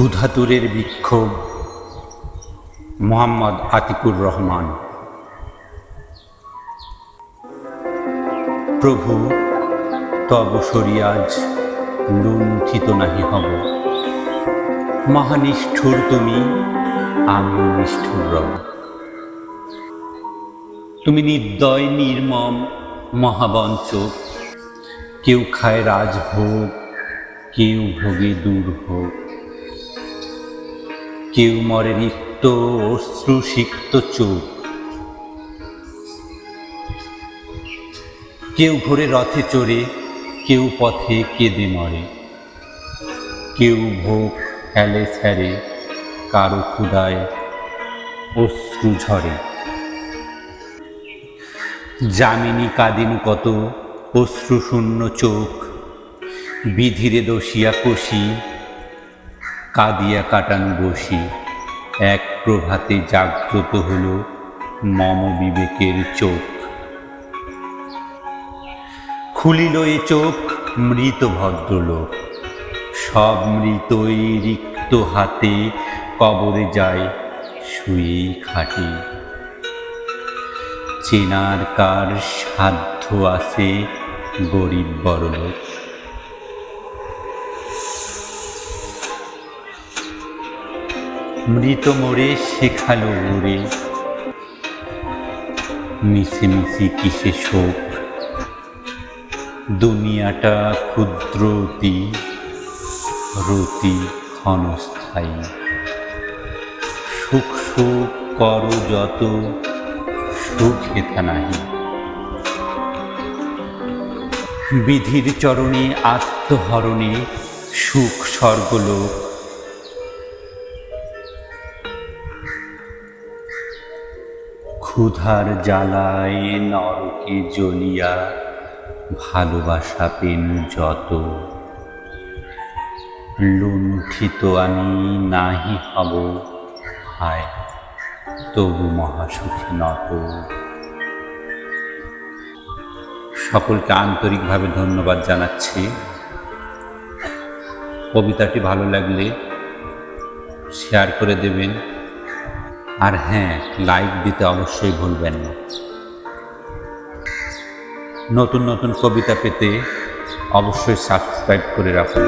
ক্ষুধাতুরের বিক্ষোভ। মোহাম্মদ আতিকুর রহমান। প্রভু তব শরিয়াজ লুণ্ঠিত নাহি হব। মহানিষ্ঠুর তুমি, আমিও নিষ্ঠুর রব। তুমি নির্দয় নির্মম মহাবঞ্চক। কেউ খায় রাজভোগ, কেউ ভোগে দুর্ভোগ। কেউ মরে রিক্ত অশ্রুসিক্ত চোখ। কেউ ঘোরে রথে চড়ে, কেউ পথে কেঁদে মরে। কেউ ভোগ ফেলে ফেরে, কারো ক্ষুধায় অশ্রু ঝরে। যামিনী কাদিনু কত অশ্রুশূন্য চোখ। বিধিরে দোষিয়া কষি, কাঁদিয়া কাটানু বসি। এক প্রভাতে জাগ্রত হল মম বিবেকের চোখ। খুলিল এ চোখ মৃত ভদ্রলোক। সব মৃতই রিক্ত হাতে কবরে যায় শুয়েই খাটে। চেনার কার সাধ্য আছে গরিব বড়লোক। মৃত মোরে শেখালো ওরে, মিশে মিশি কিসে শোক। দুনিয়াটা ক্ষুদ্র অতি, রতি ক্ষণস্থায়ী। সুখ সুখ কর যত, সুখ হেথা নাহি। বিধির চরণে আত্মহরণে সুখ স্বর্গলোক। ক্ষুধার জ্বালায় নরকে জ্বলিয়া ভালোবাসা পেনু যত। লুণ্ঠিত আমি নাহি হব, হায় তবু মহাসুখে নত। সকলকে আন্তরিকভাবে ধন্যবাদ জানাচ্ছি। কবিতাটি ভালো লাগলে শেয়ার করে দেবেন, আর হ্যাঁ, লাইক দিতে অবশ্যই ভুলবেন না। নতুন নতুন কবিতা পেতে অবশ্যই সাবস্ক্রাইব করে রাখুন।